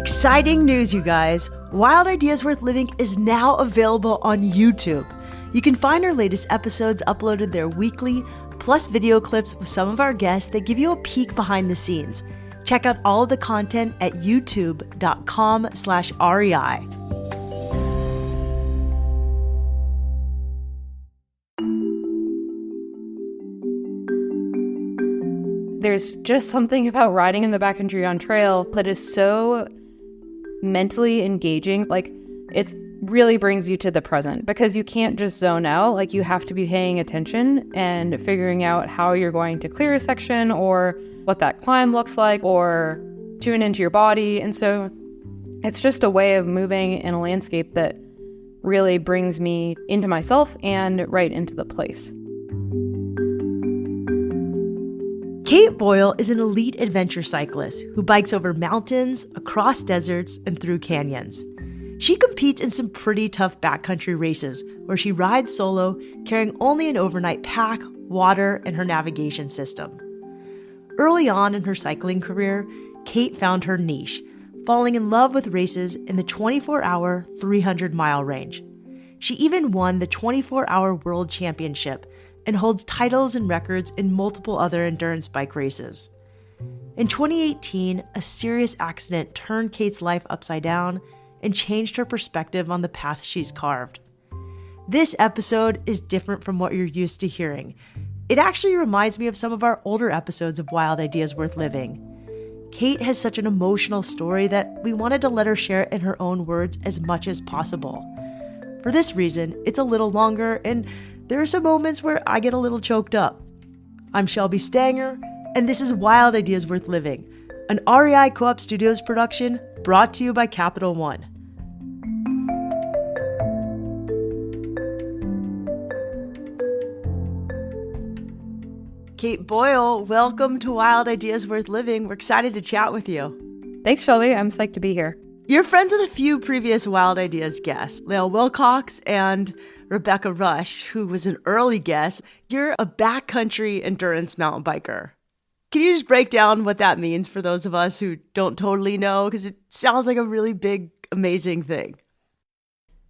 Exciting news, you guys. Wild Ideas Worth Living is now available on YouTube. You can find our latest episodes uploaded there weekly, plus video clips with some of our guests that give you a peek behind the scenes. Check out all of the content at youtube.com/REI. There's just something about riding in the backcountry on trail that is so mentally engaging. Like, it really brings you to the present because you can't just zone out. Like, you have to be paying attention and figuring out how you're going to clear a section or what that climb looks like or tune into your body. And so it's just a way of moving in a landscape that really brings me into myself and right into the place. Kait Boyle is an elite adventure cyclist who bikes over mountains, across deserts, and through canyons. She competes in some pretty tough backcountry races where she rides solo, carrying only an overnight pack, water, and her navigation system. Early on in her cycling career, Kait found her niche, falling in love with races in the 24-hour, 300-mile range. She even won the 24-hour World Championship and holds titles and records in multiple other endurance bike races. In 2018, a serious accident turned Kait's life upside down and changed her perspective on the path she's carved. This episode is different from what you're used to hearing. It actually reminds me of some of our older episodes of Wild Ideas Worth Living. Kait has such an emotional story that we wanted to let her share it in her own words as much as possible. For this reason, it's a little longer, and there are some moments where I get a little choked up. I'm Shelby Stanger, and this is Wild Ideas Worth Living, an REI Co-op Studios production brought to you by Capital One. Kait Boyle, welcome to Wild Ideas Worth Living. We're excited to chat with you. Thanks, Shelby. I'm psyched to be here. You're friends with a few previous Wild Ideas guests, Lael Wilcox and Rebecca Rush, who was an early guest. You're a backcountry endurance mountain biker. Can you just break down what that means for those of us who don't totally know? Because it sounds like a really big, amazing thing.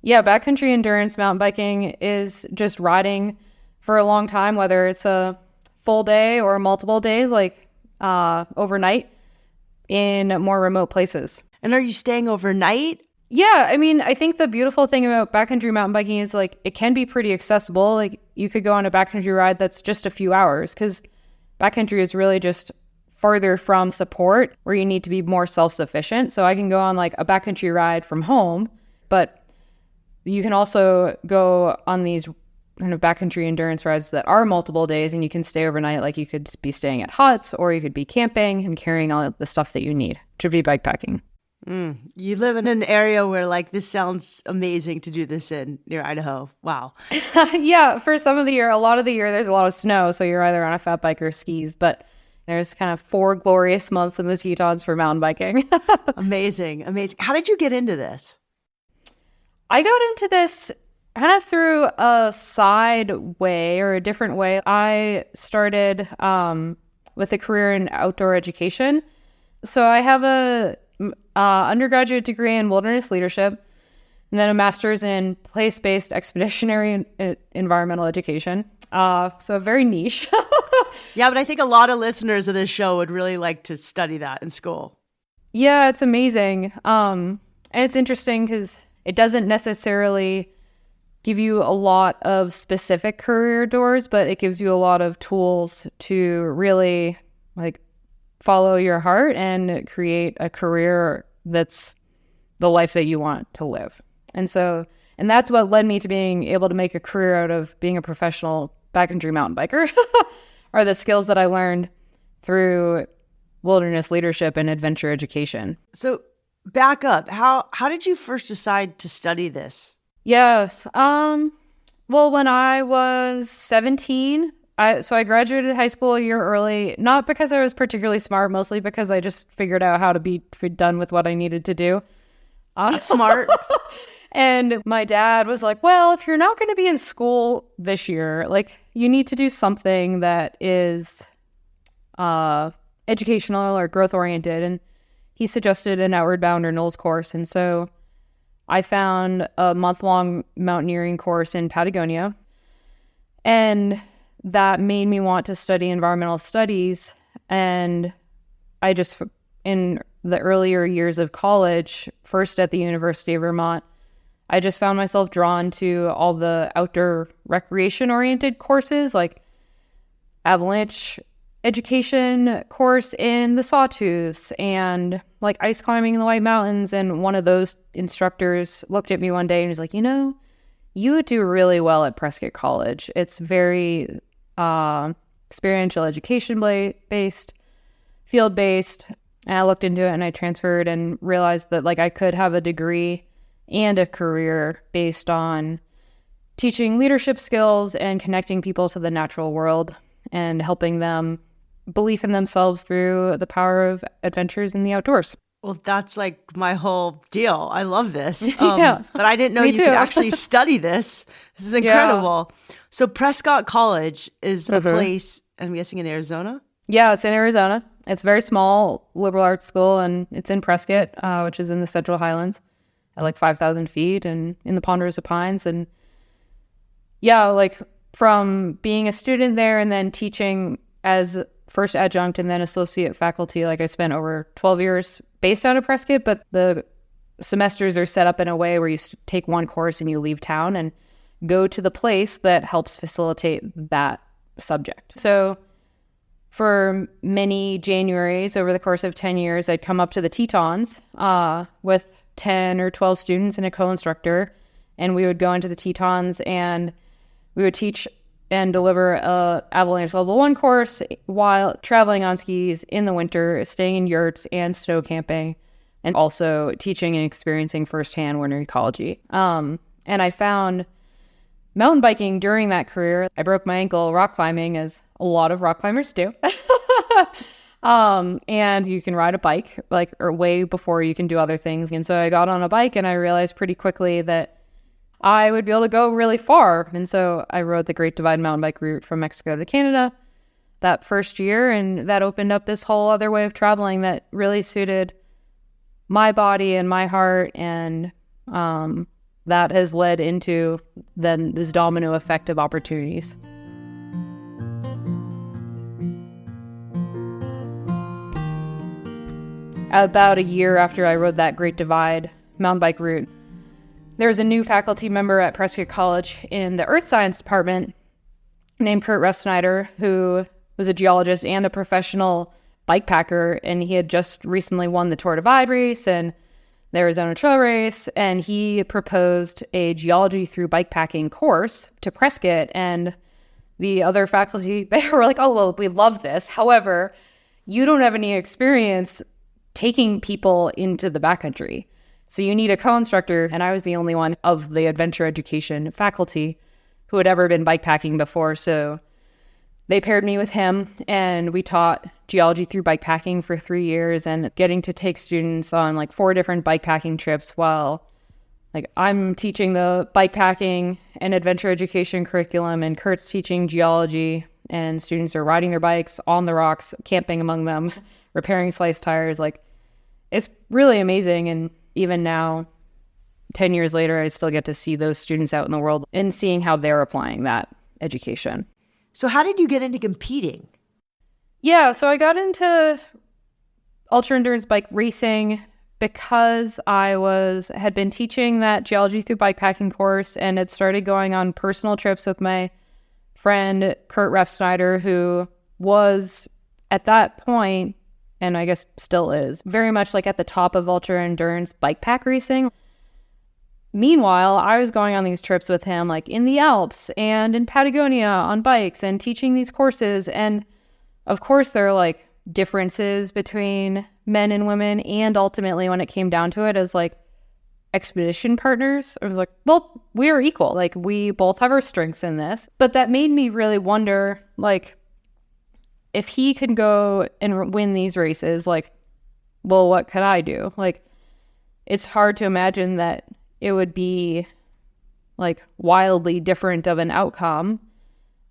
Yeah, backcountry endurance mountain biking is just riding for a long time, whether it's a full day or multiple days, like overnight in more remote places. And are you staying overnight? Yeah, I mean, I think the beautiful thing about backcountry mountain biking is like it can be pretty accessible. Like you could go on a backcountry ride that's just a few hours because backcountry is really just farther from support where you need to be more self-sufficient. So I can go on like a backcountry ride from home, but you can also go on these kind of backcountry endurance rides that are multiple days and you can stay overnight. Like you could be staying at huts or you could be camping and carrying all the stuff that you need to be bikepacking. You live in an area where like this sounds amazing to do this in near Idaho. Wow. Yeah, for some of the year, a lot of the year, there's a lot of snow. So you're either on a fat bike or skis, but there's kind of 4 glorious months in the Tetons for mountain biking. Amazing. How did you get into this? I got into this kind of through a side way or a different way. I started with a career in outdoor education. So I have a undergraduate degree in wilderness leadership and then a master's in place-based expeditionary and environmental education. So very niche. Yeah, but I think a lot of listeners of this show would really like to study that in school. Yeah, it's amazing. And it's interesting because it doesn't necessarily give you a lot of specific career doors, but it gives you a lot of tools to really like follow your heart and create a career that's the life that you want to live. And that's what led me to being able to make a career out of being a professional backcountry mountain biker are the skills that I learned through wilderness leadership and adventure education. So back up. How did you first decide to study this? Yeah. Well, when I was 17, I graduated high school a year early, not because I was particularly smart, mostly because I just figured out how to be done with what I needed to do. That's smart. And my dad was like, well, if you're not going to be in school this year, like you need to do something that is educational or growth oriented. And he suggested an Outward Bound or NOLS course. And so I found a month-long mountaineering course in Patagonia. And that made me want to study environmental studies. And I just, in the earlier years of college, first at the University of Vermont, I just found myself drawn to all the outdoor recreation-oriented courses, like avalanche education course in the Sawtooths and like ice climbing in the White Mountains. And one of those instructors looked at me one day and was like, you would do really well at Prescott College. It's very experiential education based, field based. And I looked into it and I transferred and realized that like I could have a degree and a career based on teaching leadership skills and connecting people to the natural world and helping them belief in themselves through the power of adventures in the outdoors. Well, that's like my whole deal. I love this. Yeah, but I didn't know you could actually study this. This is incredible. Yeah. So Prescott College is a place, I'm guessing in Arizona? Yeah, it's in Arizona. It's a very small liberal arts school, and it's in Prescott, which is in the Central Highlands at like 5,000 feet and in the Ponderosa Pines. And yeah, like from being a student there and then teaching as first adjunct and then associate faculty, like I spent over 12 years based out of Prescott, but the semesters are set up in a way where you take one course and you leave town and go to the place that helps facilitate that subject. So for many Januaries over the course of 10 years, I'd come up to the Tetons with 10 or 12 students and a co-instructor, and we would go into the Tetons and we would teach and deliver a avalanche level 1 course while traveling on skis in the winter, staying in yurts and snow camping, and also teaching and experiencing firsthand winter ecology. And I found mountain biking during that career. I broke my ankle rock climbing, as a lot of rock climbers do. And you can ride a bike or way before you can do other things. And so I got on a bike and I realized pretty quickly that I would be able to go really far. And so I rode the Great Divide mountain bike route from Mexico to Canada that first year. And that opened up this whole other way of traveling that really suited my body and my heart. And that has led into then this domino effect of opportunities. About a year after I rode that Great Divide mountain bike route, there's a new faculty member at Prescott College in the Earth Science department named Kurt Refsnyder, who was a geologist and a professional bike packer, and he had just recently won the Tour Divide race and the Arizona Trail Race, and he proposed a geology through bikepacking course to Prescott, and the other faculty, they were like, oh, well, we love this. However, you don't have any experience taking people into the backcountry. So you need a co-instructor, and I was the only one of the adventure education faculty who had ever been bikepacking before. So they paired me with him, and we taught geology through bikepacking for 3 years and getting to take students on like 4 different bikepacking trips while like I'm teaching the bikepacking and adventure education curriculum, and Kurt's teaching geology, and students are riding their bikes on the rocks, camping among them, repairing sliced tires. Like, it's really amazing. And even now, 10 years later, I still get to see those students out in the world and seeing how they're applying that education. So how did you get into competing? Yeah, so I got into ultra endurance bike racing because I had been teaching that geology through bikepacking course and had started going on personal trips with my friend Kurt Refsnyder, who was at that point, and I guess still is, very much like at the top of ultra endurance bike pack racing. Meanwhile, I was going on these trips with him, like in the Alps and in Patagonia on bikes and teaching these courses. And of course, there are like differences between men and women. And ultimately, when it came down to it, as like expedition partners, I was like, well, we are equal. Like, we both have our strengths in this. But that made me really wonder, like, if he can go and win these races, like, well, what could I do? Like, it's hard to imagine that it would be like wildly different of an outcome.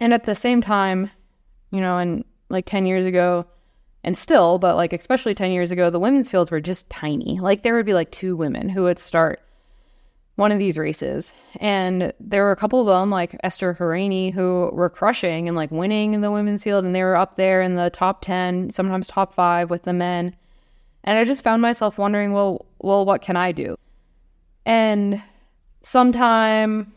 And at the same time, you know, and like 10 years ago, And still, but like especially 10 years ago, the women's fields were just tiny. Like there would be like 2 women who would start one of these races. And there were a couple of them, like Esther Haraney, who were crushing and like winning in the women's field. And they were up there in the top 10, sometimes top 5 with the men. And I just found myself wondering, well, what can I do? And sometime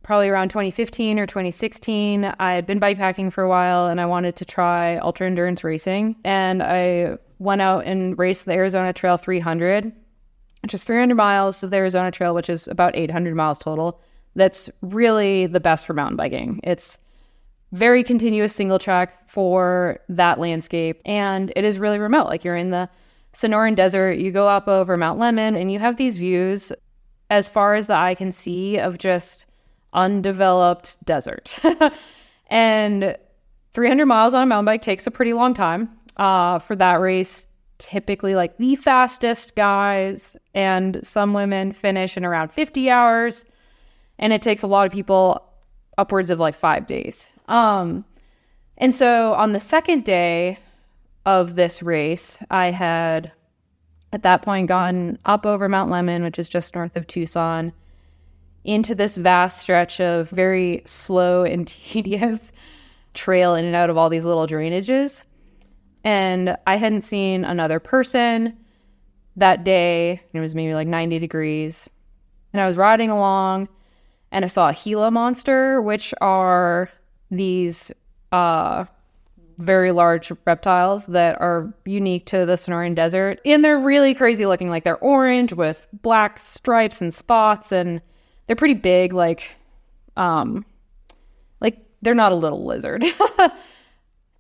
probably around 2015 or 2016, I had been bikepacking for a while and I wanted to try ultra endurance racing. And I went out and raced the Arizona Trail 300, which is 300 miles of the Arizona Trail, which is about 800 miles total. That's really the best for mountain biking. It's very continuous single track for that landscape. And it is really remote. Like you're in the Sonoran Desert, you go up over Mount Lemmon and you have these views as far as the eye can see of just undeveloped desert. And 300 miles on a mountain bike takes a pretty long time. For that race, typically like the fastest guys and some women finish in around 50 hours. And it takes a lot of people upwards of like 5 days. And so on the second day of this race, I had at that point gotten up over Mount Lemmon, which is just north of Tucson, into this vast stretch of very slow and tedious trail in and out of all these little drainages. And I hadn't seen another person that day. It was maybe like 90 degrees. And I was riding along and I saw a Gila monster, which are these very large reptiles that are unique to the Sonoran Desert. And they're really crazy looking. Like they're orange with black stripes and spots, and they're pretty big, like they're not a little lizard.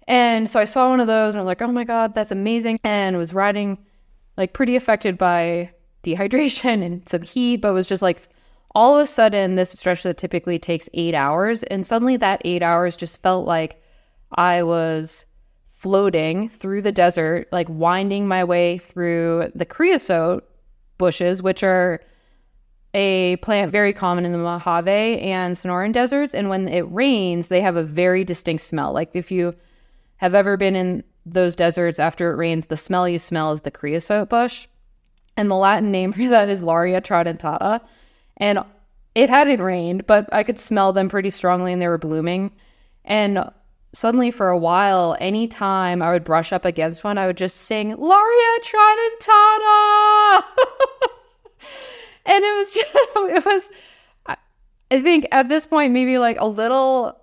And so I saw one of those and I was like, oh my God, that's amazing. And was riding like pretty affected by dehydration and some heat, but was just like all of a sudden this stretch that typically takes 8 hours. And suddenly that 8 hours just felt like I was floating through the desert, like winding my way through the creosote bushes, which are a plant very common in the Mojave and Sonoran deserts. And when it rains, they have a very distinct smell. Like if you have ever been in those deserts after it rains, the smell you smell is the creosote bush. And the Latin name for that is Lauria tridentata. And it hadn't rained, but I could smell them pretty strongly and they were blooming. And suddenly for a while, anytime I would brush up against one, I would just sing Lauria tridentata. And I think at this point, maybe like a little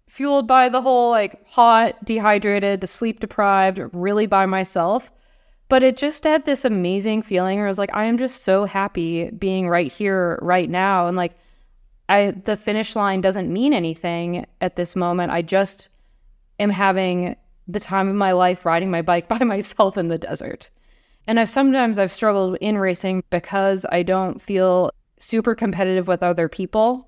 fueled by the whole like hot, dehydrated, the sleep deprived, really by myself. But it just had this amazing feeling where I was like, I am just so happy being right here, right now. And like, the finish line doesn't mean anything at this moment. I just am having the time of my life riding my bike by myself in the desert. And I've struggled in racing because I don't feel super competitive with other people,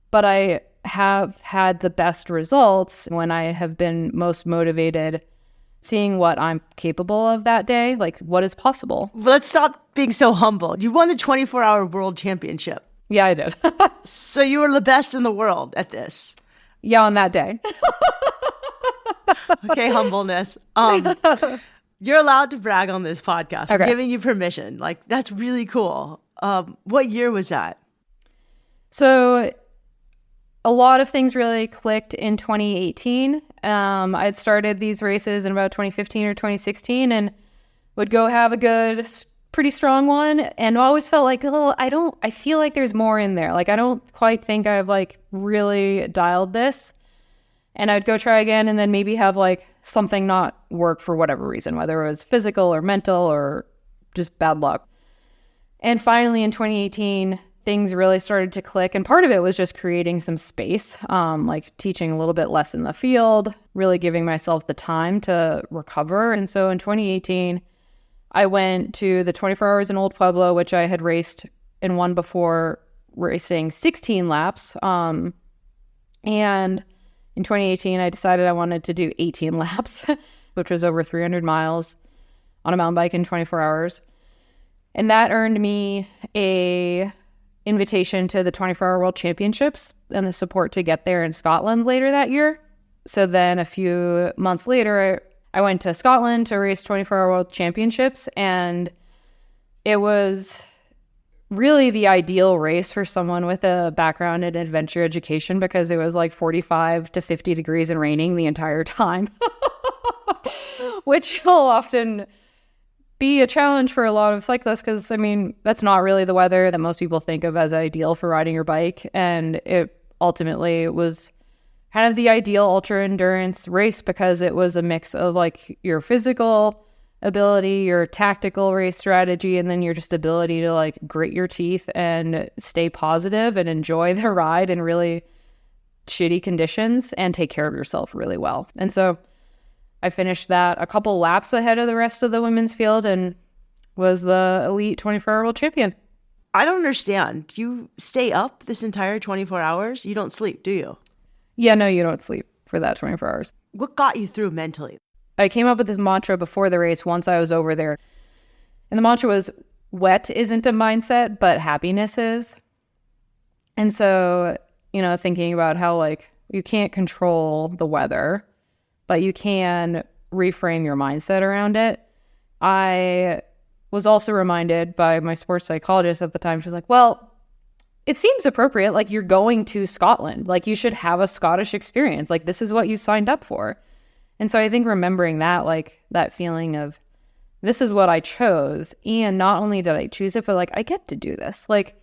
but I have had the best results when I have been most motivated, seeing what I'm capable of that day, like what is possible. Let's stop being so humble. You won the 24-hour world championship. Yeah, I did. So you were the best in the world at this. Yeah, on that day. Okay, humbleness. You're allowed to brag on this podcast. Okay. I'm giving you permission. Like, that's really cool. What year was that? So a lot of things really clicked in 2018. I'd started these races in about 2015 or 2016 and would go have a good, pretty strong one. And always felt like, I feel like there's more in there. Like, I don't quite think I've like really dialed this. And I'd go try again and then maybe have like something not work for whatever reason, whether it was physical or mental or just bad luck. And finally in 2018, things really started to click. And part of it was just creating some space, like teaching a little bit less in the field, really giving myself the time to recover. And so in 2018, I went to the 24 Hours in Old Pueblo, which I had raced and won before, racing 16 laps. And in 2018, I decided I wanted to do 18 laps, which was over 300 miles on a mountain bike in 24 hours. And that earned me a invitation to the 24-Hour World Championships and the support to get there in Scotland later that year. So then a few months later, I went to Scotland to race 24-hour world championships, and it was really the ideal race for someone with a background in adventure education because it was like 45 to 50 degrees and raining the entire time, which will often be a challenge for a lot of cyclists because, I mean, that's not really the weather that most people think of as ideal for riding your bike. And it ultimately was kind of the ideal ultra endurance race because it was a mix of like your physical ability, your tactical race strategy, and then your just ability to like grit your teeth and stay positive and enjoy the ride in really shitty conditions and take care of yourself really well. And so I finished that a couple laps ahead of the rest of the women's field and was the elite 24-hour world champion. I don't understand. Do you stay up this entire 24 hours? You don't sleep, do you? Yeah, no, you don't sleep for that 24 hours. What got you through mentally? I came up with this mantra before the race once I was over there. And the mantra was, wet isn't a mindset, but happiness is. And so, you know, thinking about how like you can't control the weather, but you can reframe your mindset around it. I was also reminded by my sports psychologist at the time. She was like, well, it seems appropriate. Like you're going to Scotland. Like you should have a Scottish experience. Like this is what you signed up for. And so I think remembering that, like that feeling of this is what I chose. And not only did I choose it, but like I get to do this. Like,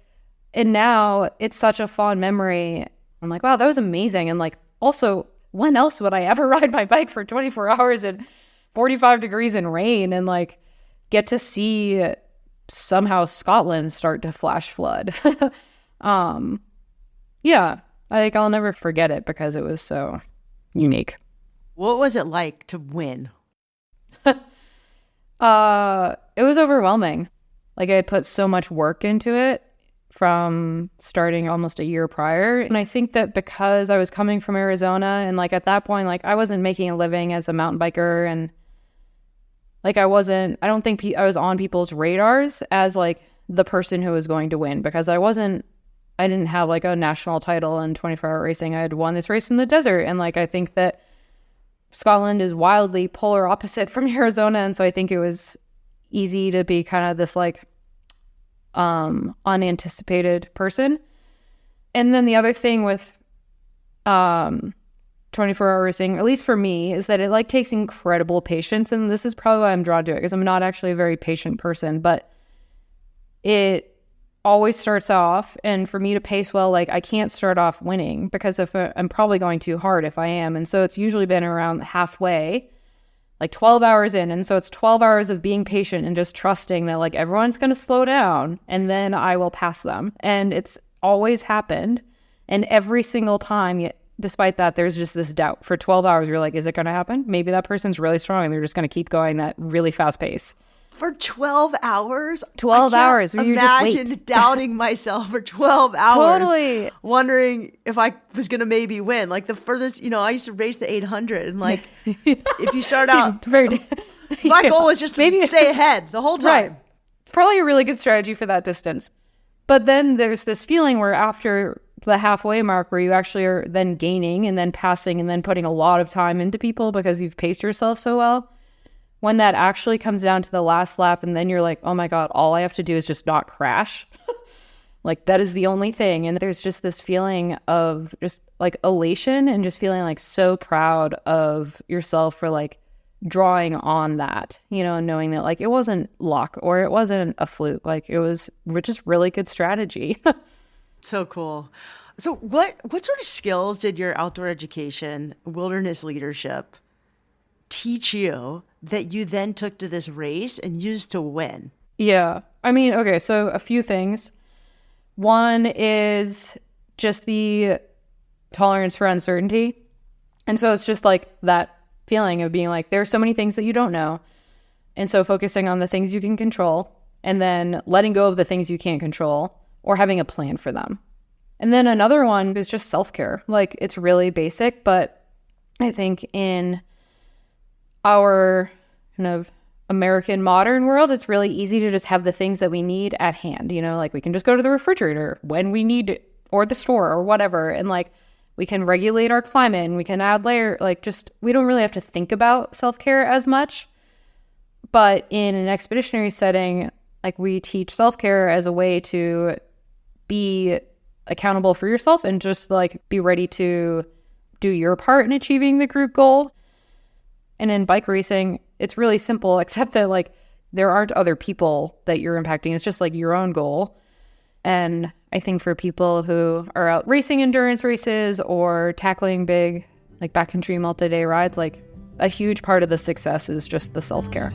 and now it's such a fond memory. I'm like, wow, that was amazing. And like, also, when else would I ever ride my bike for 24 hours in 45 degrees in rain and like get to see somehow Scotland start to flash flood? Yeah, like I'll never forget it because it was so unique. What was it like to win? It was overwhelming. Like I had put so much work into it from starting almost a year prior. And I think that because I was coming from Arizona and like at that point, like I wasn't making a living as a mountain biker and like I don't think I was on people's radars as like the person who was going to win because I didn't have like a national title in 24-hour racing. I had won this race in the desert. And like, I think that Scotland is wildly polar opposite from Arizona. And so I think it was easy to be kind of this like unanticipated person. And then the other thing with 24-hour racing, at least for me, is that it like takes incredible patience. And this is probably why I'm drawn to it because I'm not actually a very patient person, but it always starts off, and for me to pace well, like I can't start off winning because if I'm probably going too hard if I am. And so it's usually been around halfway, like 12 hours in. And so it's 12 hours of being patient and just trusting that like everyone's going to slow down and then I will pass them. And it's always happened. And every single time, despite that, there's just this doubt. For 12 hours, you're like, is it going to happen? Maybe that person's really strong and they're just going to keep going that really fast pace. For 12 hours? 12 hours. Imagine doubting myself for 12 hours. Totally. Wondering if I was going to maybe win. Like the furthest, you know, I used to race the 800 and like if you start out, my goal was just to stay ahead the whole time. Right. It's probably a really good strategy for that distance. But then there's this feeling where after the halfway mark where you actually are then gaining and then passing and then putting a lot of time into people because you've paced yourself so well. When that actually comes down to the last lap and then you're like, oh my God, all I have to do is just not crash. Like that is the only thing. And there's just this feeling of just like elation and just feeling like so proud of yourself for like drawing on that, you know, and knowing that like it wasn't luck or it wasn't a fluke. Like it was just really good strategy. So cool. So what sort of skills did your outdoor education, wilderness leadership teach you that you then took to this race and used to win? Yeah. I mean, okay, so a few things. One is just the tolerance for uncertainty. And so it's just like that feeling of being like, there are so many things that you don't know. And so focusing on the things you can control and then letting go of the things you can't control or having a plan for them. And then another one is just self-care. Like it's really basic, but I think in our kind of American modern world, it's really easy to just have the things that we need at hand. You know, like we can just go to the refrigerator when we need it, or the store or whatever. And like we can regulate our climate and we can add we don't really have to think about self-care as much. But in an expeditionary setting, like we teach self-care as a way to be accountable for yourself and just like be ready to do your part in achieving the group goal. And in bike racing, it's really simple, except that like there aren't other people that you're impacting. It's just like your own goal. And I think for people who are out racing endurance races or tackling big like backcountry multi-day rides, like a huge part of the success is just the self-care.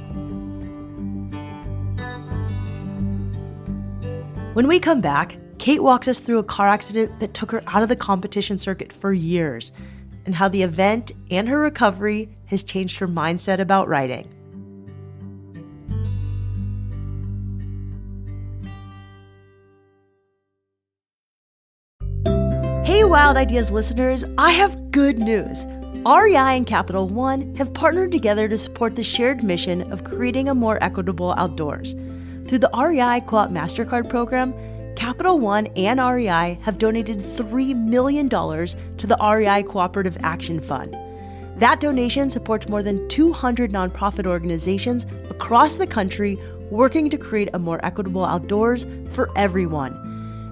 When we come back, Kait walks us through a car accident that took her out of the competition circuit for years, and how the event and her recovery has changed her mindset about riding. Hey Wild Ideas listeners, I have good news. REI and Capital One have partnered together to support the shared mission of creating a more equitable outdoors. Through the REI Co-op MasterCard program, Capital One and REI have donated $3 million to the REI Cooperative Action Fund. That donation supports more than 200 nonprofit organizations across the country working to create a more equitable outdoors for everyone.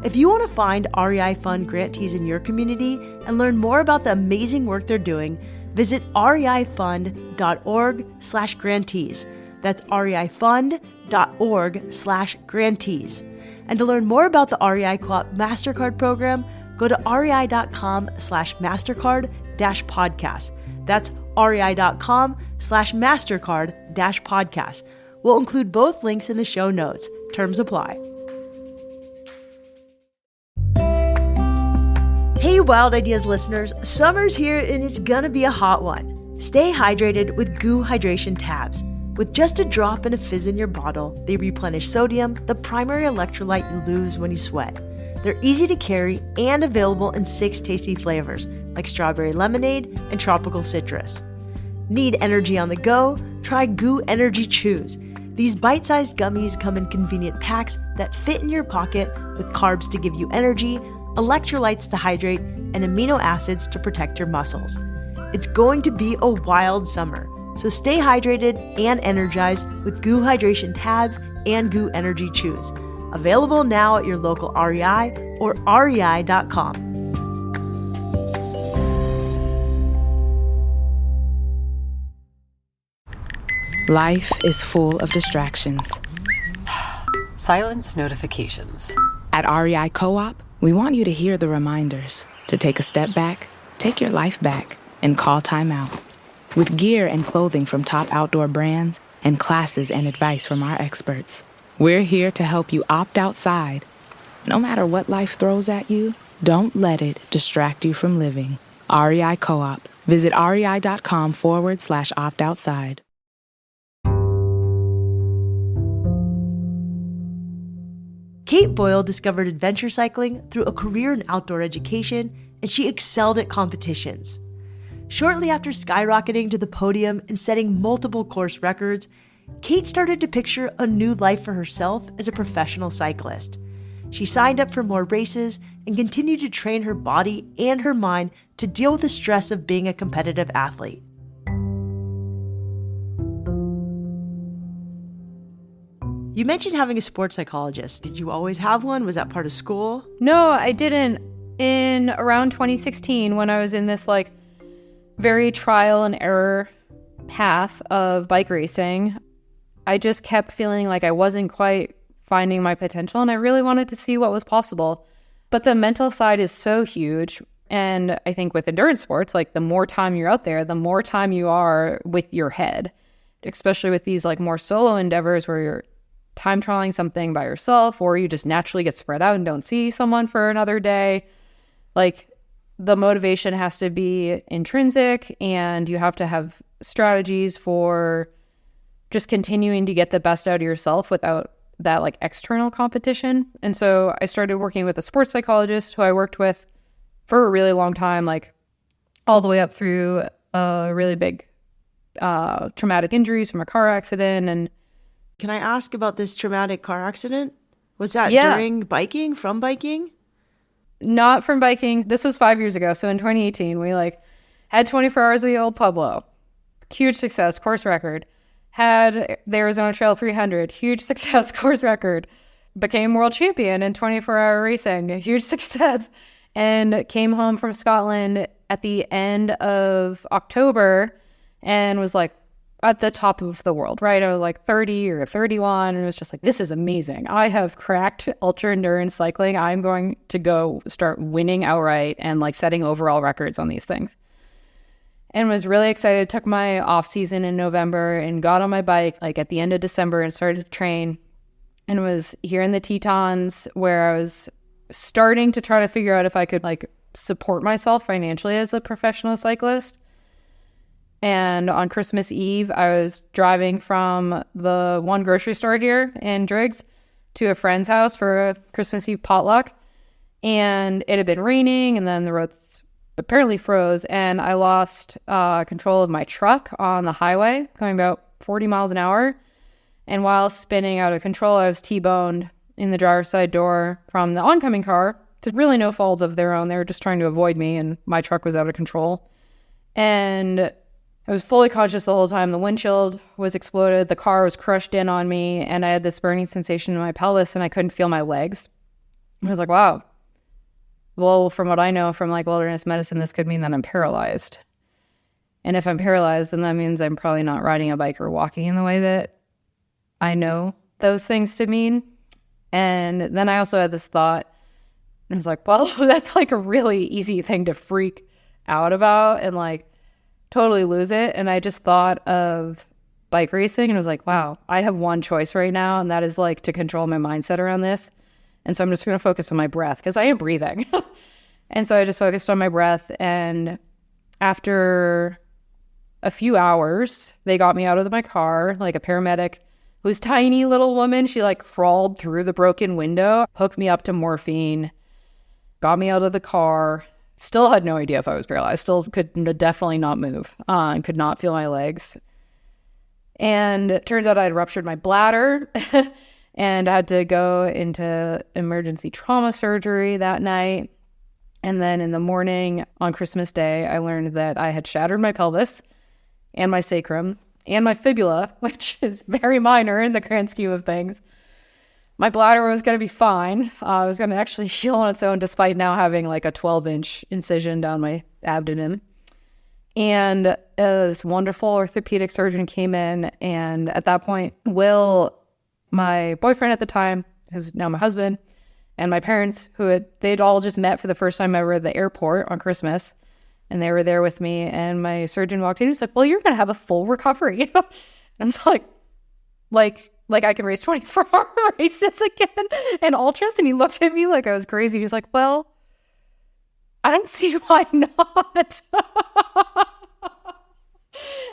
If you want to find REI Fund grantees in your community and learn more about the amazing work they're doing, visit reifund.org/grantees. That's reifund.org/grantees. And to learn more about the REI Co-op MasterCard program, go to rei.com/MasterCard-podcast. That's rei.com/MasterCard-podcast. We'll include both links in the show notes. Terms apply. Hey Wild Ideas listeners, summer's here and it's gonna be a hot one. Stay hydrated with GOO Hydration Tabs. With just a drop and a fizz in your bottle, they replenish sodium, the primary electrolyte you lose when you sweat. They're easy to carry and available in 6 tasty flavors, like strawberry lemonade and tropical citrus. Need energy on the go? Try GOO Energy Chews. These bite-sized gummies come in convenient packs that fit in your pocket with carbs to give you energy, electrolytes to hydrate, and amino acids to protect your muscles. It's going to be a wild summer, so stay hydrated and energized with GOO Hydration Tabs and GOO Energy Chews. Available now at your local REI or rei.com. Life is full of distractions. Silence notifications. At REI Co-op, we want you to hear the reminders, to take a step back, take your life back, and call time out. With gear and clothing from top outdoor brands and classes and advice from our experts, we're here to help you opt outside. No matter what life throws at you, don't let it distract you from living. REI Co-op. Visit rei.com/opt-outside. Kait Boyle discovered adventure cycling through a career in outdoor education, and she excelled at competitions. Shortly after skyrocketing to the podium and setting multiple course records, Kait started to picture a new life for herself as a professional cyclist. She signed up for more races and continued to train her body and her mind to deal with the stress of being a competitive athlete. You mentioned having a sports psychologist. Did you always have one? Was that part of school? No, I didn't. In around 2016, when I was in this like very trial and error path of bike racing, I just kept feeling like I wasn't quite finding my potential, and I really wanted to see what was possible. But the mental side is so huge. And I think with endurance sports, like the more time you're out there, the more time you are with your head, especially with these like more solo endeavors where you're time trialing something by yourself, or you just naturally get spread out and don't see someone for another day. Like the motivation has to be intrinsic, and you have to have strategies for just continuing to get the best out of yourself without that like external competition. And so I started working with a sports psychologist who I worked with for a really long time, like all the way up through really big traumatic injuries from a car accident. And can I ask about this traumatic car accident? Was that during biking, from biking? Not from biking. This was 5 years ago. So in 2018, we like had 24 hours of the old Pueblo. Huge success, course record. Had the Arizona Trail 300. Huge success, course record. Became world champion in 24-hour racing. Huge success. And came home from Scotland at the end of October and was like at the top of the world, right? I was like 30 or 31 and it was just like, this is amazing. I have cracked ultra endurance cycling. I'm going to go start winning outright and like setting overall records on these things. And was really excited. Took my off season in November and got on my bike like at the end of December and started to train and was here in the Tetons where I was starting to try to figure out if I could like support myself financially as a professional cyclist. And on Christmas Eve, I was driving from the one grocery store here in Driggs to a friend's house for a Christmas Eve potluck. And it had been raining and then the roads apparently froze and I lost control of my truck on the highway going about 40 miles an hour. And while spinning out of control, I was T-boned in the driver's side door from the oncoming car to really no fault of their own. They were just trying to avoid me and my truck was out of control. And I was fully conscious the whole time. The windshield was exploded. The car was crushed in on me and I had this burning sensation in my pelvis and I couldn't feel my legs. I was like, wow. Well, from what I know from like wilderness medicine, this could mean that I'm paralyzed. And if I'm paralyzed, then that means I'm probably not riding a bike or walking in the way that I know those things to mean. And then I also had this thought, and I was like, well, that's like a really easy thing to freak out about and like totally lose it. And I just thought of bike racing and was like, wow, I have one choice right now. And that is like to control my mindset around this. And so I'm just going to focus on my breath because I am breathing. And so I just focused on my breath. And after a few hours, they got me out of my car, like a paramedic who's tiny little woman. She like crawled through the broken window, hooked me up to morphine, got me out of the car. Still had no idea if I was paralyzed. Still could definitely not move and could not feel my legs. And it turns out I had ruptured my bladder and I had to go into emergency trauma surgery that night. And then in the morning on Christmas Day, I learned that I had shattered my pelvis and my sacrum and my fibula, which is very minor in the grand scheme of things. My bladder was going to be fine. It was going to actually heal on its own despite now having like a 12-inch incision down my abdomen. And this wonderful orthopedic surgeon came in. And at that point, Will, my boyfriend at the time, who's now my husband, and my parents, they'd all just met for the first time ever at the airport on Christmas. And they were there with me. And my surgeon walked in. He was like, well, you're going to have a full recovery. And I was like I can race 24-hour races again and ultras. And he looked at me like I was crazy. He was like, well, I don't see why not.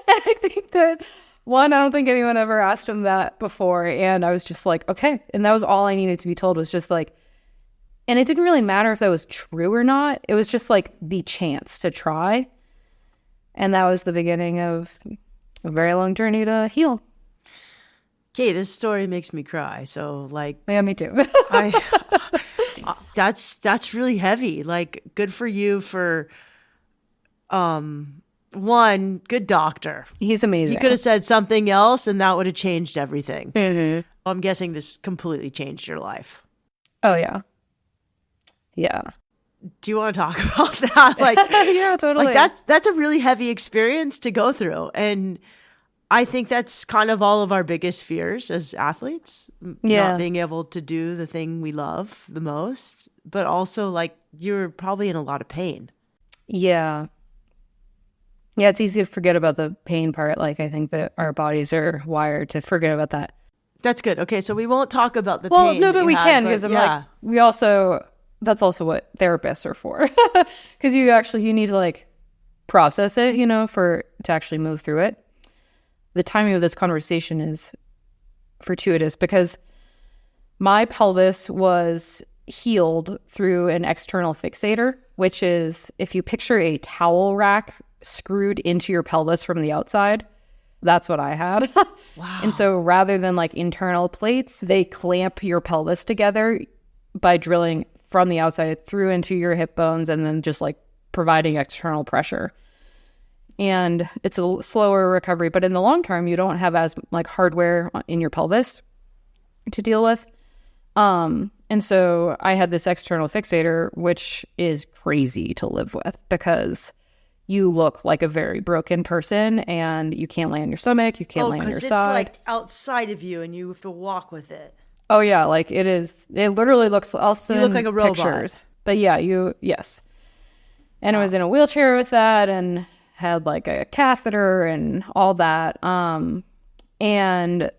And I think that, one, I don't think anyone ever asked him that before. And I was just like, okay. And that was all I needed to be told was just like, and it didn't really matter if that was true or not. It was just like the chance to try. And that was the beginning of a very long journey to heal. Okay, this story makes me cry. So like, yeah, me too. That's really heavy. Like, good for you for, one, good doctor. He's amazing. He could have said something else and that would have changed everything. Mm-hmm. I'm guessing this completely changed your life. Oh, yeah. Yeah. Do you want to talk about that? Like, yeah, totally. Like that's a really heavy experience to go through. And I think that's kind of all of our biggest fears as athletes, not being able to do the thing we love the most, but also like you're probably in a lot of pain. Yeah. Yeah, it's easy to forget about the pain part. Like, I think that our bodies are wired to forget about that. That's good. Okay, so we won't talk about the pain. Well, no, but we can, because like, we also, that's also what therapists are for. Because you need to like process it, to actually move through it. The timing of this conversation is fortuitous because my pelvis was healed through an external fixator, which is if you picture a towel rack screwed into your pelvis from the outside, that's what I had. Wow. And so rather than like internal plates, they clamp your pelvis together by drilling from the outside through into your hip bones and then just like providing external pressure. And it's a slower recovery, but in the long term, you don't have as like hardware in your pelvis to deal with. And so I had this external fixator, which is crazy to live with because you look like a very broken person and you can't lay on your stomach. You can't lay on your side. Oh, because it's like outside of you and you have to walk with it. Oh yeah. Like it is, it literally looks also. You look like a robot. Pictures. But yeah, yes. And I was in a wheelchair with that and had like a catheter and all that. And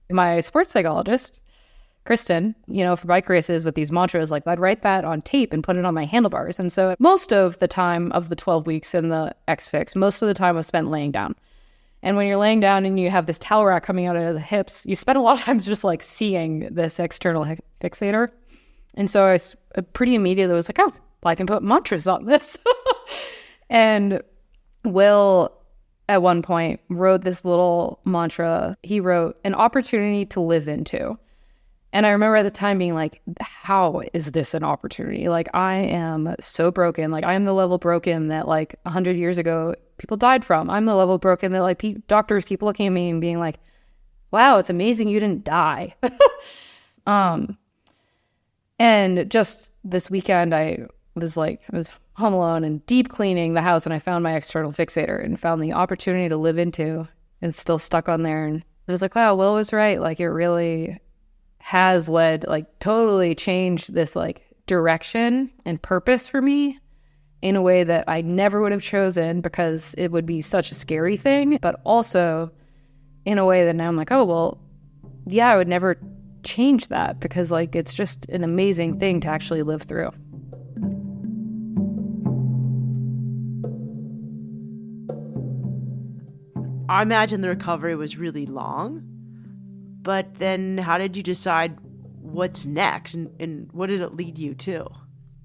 my sports psychologist, Kristen, for bike races with these mantras, like I'd write that on tape and put it on my handlebars. And so most of the time of the 12 weeks in the X-Fix, most of the time was spent laying down. And when you're laying down and you have this towel rack coming out of the hips, you spend a lot of time just like seeing this external fixator. And so I pretty immediately was like, oh, well, I can put mantras on this. And Will, at one point, wrote this little mantra. He wrote, an opportunity to live into. And I remember at the time being like, how is this an opportunity? Like, I am so broken. Like, I am the level broken that like 100 years ago, people died from. I'm the level broken that like doctors keep looking at me and being like, wow, it's amazing you didn't die. And just this weekend, I was home alone and deep cleaning the house, and I found my external fixator and found the opportunity to live into. It's still stuck on there. And it was like, wow, Will was right. Like, it really has led, like, totally changed this like direction and purpose for me in a way that I never would have chosen because it would be such a scary thing, but also in a way that now I'm like, oh, well, yeah, I would never change that because like it's just an amazing thing to actually live through. I imagine the recovery was really long, but then how did you decide what's next and what did it lead you to?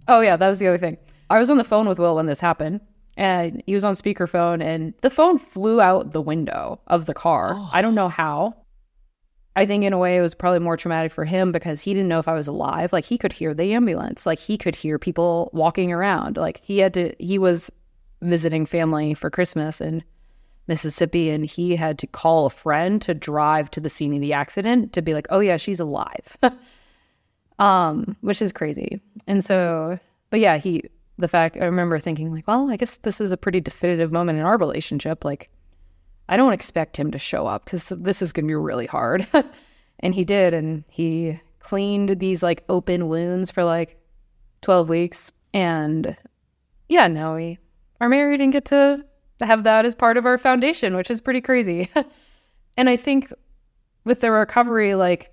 Oh yeah, that was the other thing. I was on the phone with Will when this happened and he was on speakerphone and the phone flew out the window of the car. Oh. I don't know how. I think in a way it was probably more traumatic for him because he didn't know if I was alive. Like, he could hear the ambulance. Like, he could hear people walking around. Like, he was visiting family for Christmas in Mississippi, and he had to call a friend to drive to the scene of the accident to be like, oh yeah, she's alive. Which is crazy. And so, but yeah, I remember thinking like, well, I guess this is a pretty definitive moment in our relationship. Like, I don't expect him to show up because this is going to be really hard. And he did. And he cleaned these like open wounds for like 12 weeks. And yeah, now we are married and get to have that as part of our foundation, which is pretty crazy. And I think with the recovery, like,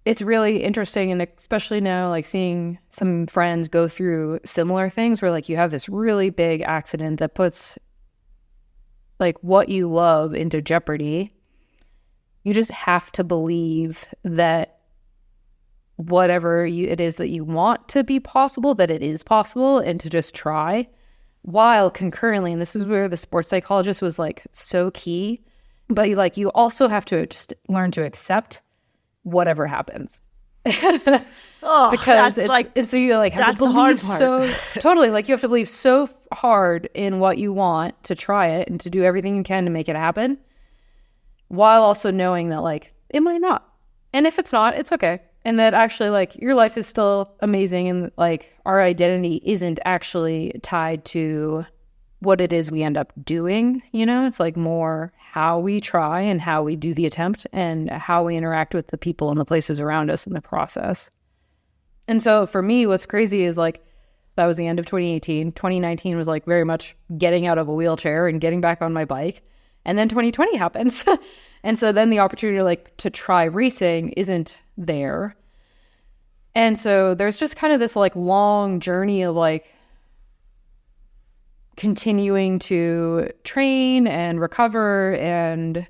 it's really interesting. And especially now, like, seeing some friends go through similar things where like you have this really big accident that puts like what you love into jeopardy. You just have to believe that whatever it is that you want to be possible, that it is possible, and to just try, while concurrently, and this is where the sports psychologist was like so key, but you also have to just learn to accept whatever happens. Because so you like have to believe so totally, like, you have to believe so hard in what you want to try it and to do everything you can to make it happen, while also knowing that like it might not, and if it's not, it's okay, and that actually like your life is still amazing, and like our identity isn't actually tied to what it is we end up doing. It's like more how we try and how we do the attempt and how we interact with the people and the places around us in the process. And so for me, what's crazy is like that was the end of 2018. 2019 was like very much getting out of a wheelchair and getting back on my bike. And then 2020 happens. And so then the opportunity like to try racing isn't there. And so there's just kind of this like long journey of like continuing to train and recover and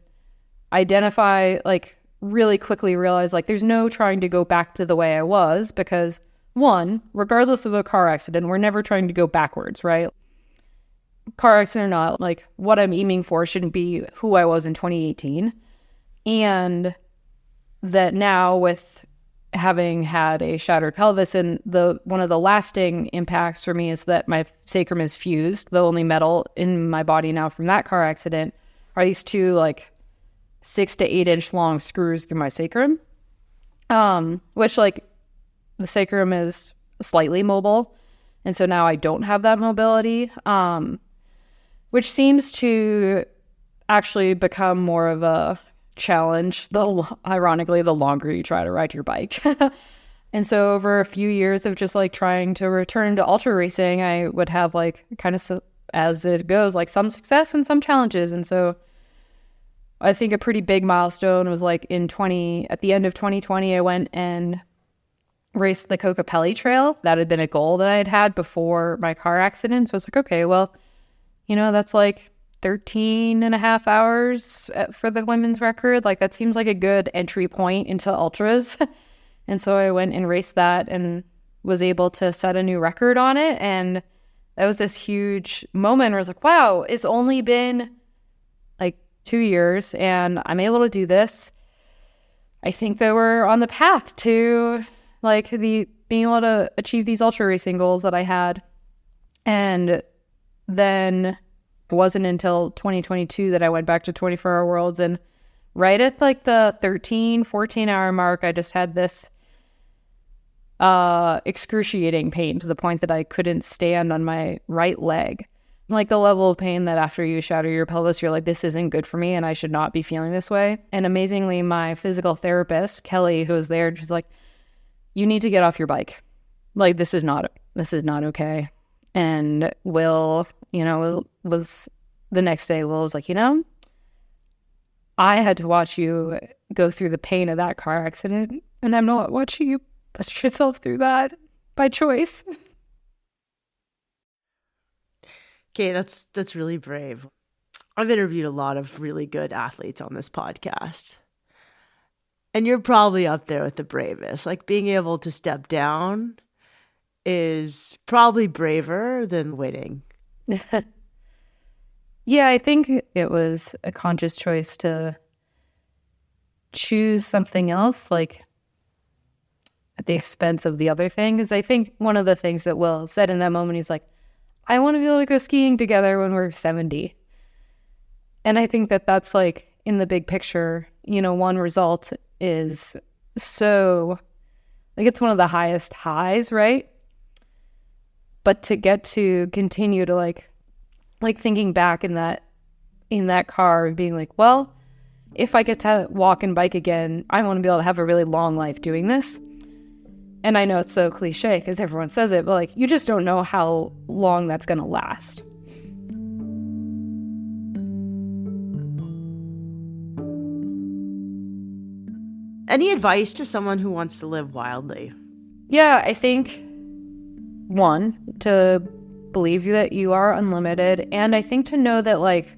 identify, like really quickly realize like there's no trying to go back to the way I was, because one, regardless of a car accident, we're never trying to go backwards, right? Car accident or not, like what I'm aiming for shouldn't be who I was in 2018. And that now with having had a shattered pelvis, and one of the lasting impacts for me is that my sacrum is fused. The only metal in my body now from that car accident are these two like 6 to 8 inch long screws through my sacrum, which like the sacrum is slightly mobile, and so now I don't have that mobility, which seems to actually become more of a challenge, ironically, the longer you try to ride your bike. And so over a few years of just like trying to return to ultra racing, I would have like kind of, as it goes, like some success and some challenges. And so I think a pretty big milestone was like at the end of 2020, I went and raced the Kokopelli Trail. That had been a goal that I had had before my car accident. So I was like, okay, well, that's like 13 and a half hours for the women's record. Like that seems like a good entry point into ultras. And so I went and raced that and was able to set a new record on it. And that was this huge moment where I was like, wow, it's only been like 2 years and I'm able to do this. I think that we're on the path to like being able to achieve these ultra racing goals that I had. And then it wasn't until 2022 that I went back to 24-hour worlds, and right at like the 14 hour mark, I just had this excruciating pain to the point that I couldn't stand on my right leg. Like the level of pain that after you shatter your pelvis, you're like, this isn't good for me and I should not be feeling this way. And amazingly, my physical therapist, Kelly, who was there, she's like, you need to get off your bike. Like, this is not okay. And Will, was the next day, Will was like, I had to watch you go through the pain of that car accident, and I'm not watching you put yourself through that by choice. Okay, that's really brave. I've interviewed a lot of really good athletes on this podcast, and you're probably up there with the bravest. Like, being able to step down is probably braver than winning. Yeah, I think it was a conscious choice to choose something else, like at the expense of the other thing. Because I think one of the things that Will said in that moment, he's like, I want to be able to go skiing together when we're 70. And I think that that's like, in the big picture, one result is so, like, it's one of the highest highs, right? But to get to continue to like thinking back in that car and being like, well, if I get to walk and bike again, I want to be able to have a really long life doing this. And I know it's so cliche because everyone says it, but like, you just don't know how long that's going to last. Any advice to someone who wants to live wildly? Yeah, I think, one, to believe that you are unlimited. And I think to know that like,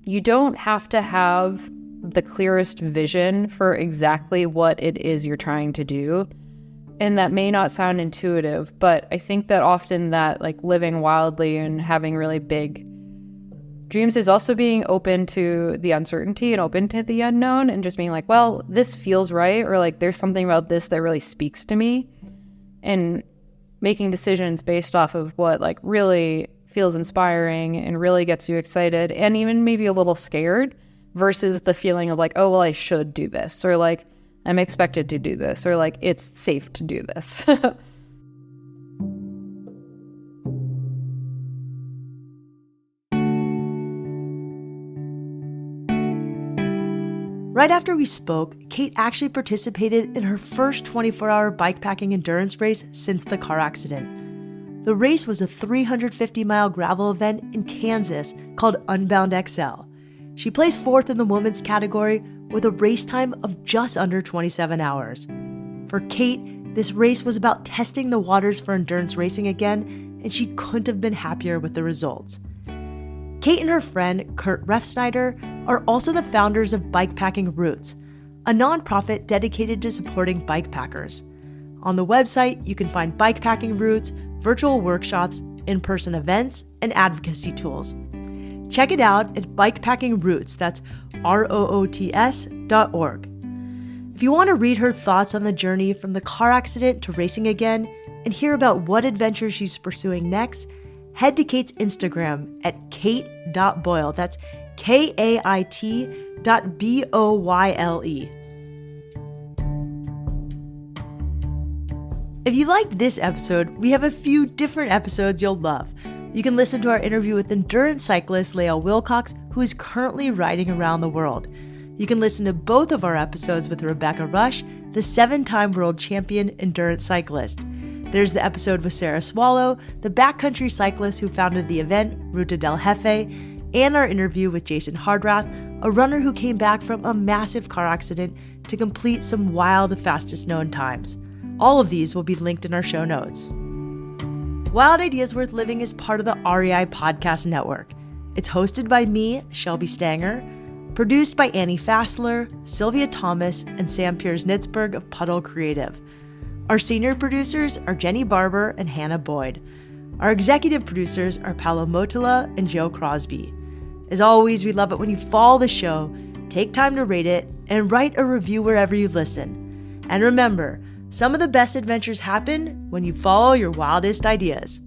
you don't have to have the clearest vision for exactly what it is you're trying to do. And that may not sound intuitive, but I think that often that like living wildly and having really big dreams is also being open to the uncertainty and open to the unknown, and just being like, well, this feels right, or like there's something about this that really speaks to me, and making decisions based off of what like really feels inspiring and really gets you excited and even maybe a little scared, versus the feeling of like, oh, well, I should do this, or like I'm expected to do this, or like it's safe to do this. Right after we spoke, Kait actually participated in her first 24-hour bikepacking endurance race since the car accident. The race was a 350-mile gravel event in Kansas called Unbound XL. She placed fourth in the women's category with a race time of just under 27 hours. For Kait, this race was about testing the waters for endurance racing again, and she couldn't have been happier with the results. Kait and her friend, Kurt Refsnyder, are also the founders of Bikepacking Roots, a nonprofit dedicated to supporting bikepackers. On the website, you can find Bikepacking Roots, virtual workshops, in-person events, and advocacy tools. Check it out at Bikepacking Roots, that's ROOTS.org. If you want to read her thoughts on the journey from the car accident to racing again and hear about what adventure she's pursuing next, head to Kait's Instagram at kait.boyle. That's KAIT.BOYLE. If you liked this episode, we have a few different episodes you'll love. You can listen to our interview with endurance cyclist Lael Wilcox, who is currently riding around the world. You can listen to both of our episodes with Rebecca Rush, the 7-time world champion endurance cyclist. There's the episode with Sarah Swallow, the backcountry cyclist who founded the event Ruta del Jefe, and our interview with Jason Hardrath, a runner who came back from a massive car accident to complete some wild fastest known times. All of these will be linked in our show notes. Wild Ideas Worth Living is part of the REI Podcast Network. It's hosted by me, Shelby Stanger, produced by Annie Fassler, Sylvia Thomas, and Sam Piers-Nitzberg of Puddle Creative. Our senior producers are Jenny Barber and Hannah Boyd. Our executive producers are Paolo Motola and Joe Crosby. As always, we love it when you follow the show, take time to rate it, and write a review wherever you listen. And remember, some of the best adventures happen when you follow your wildest ideas.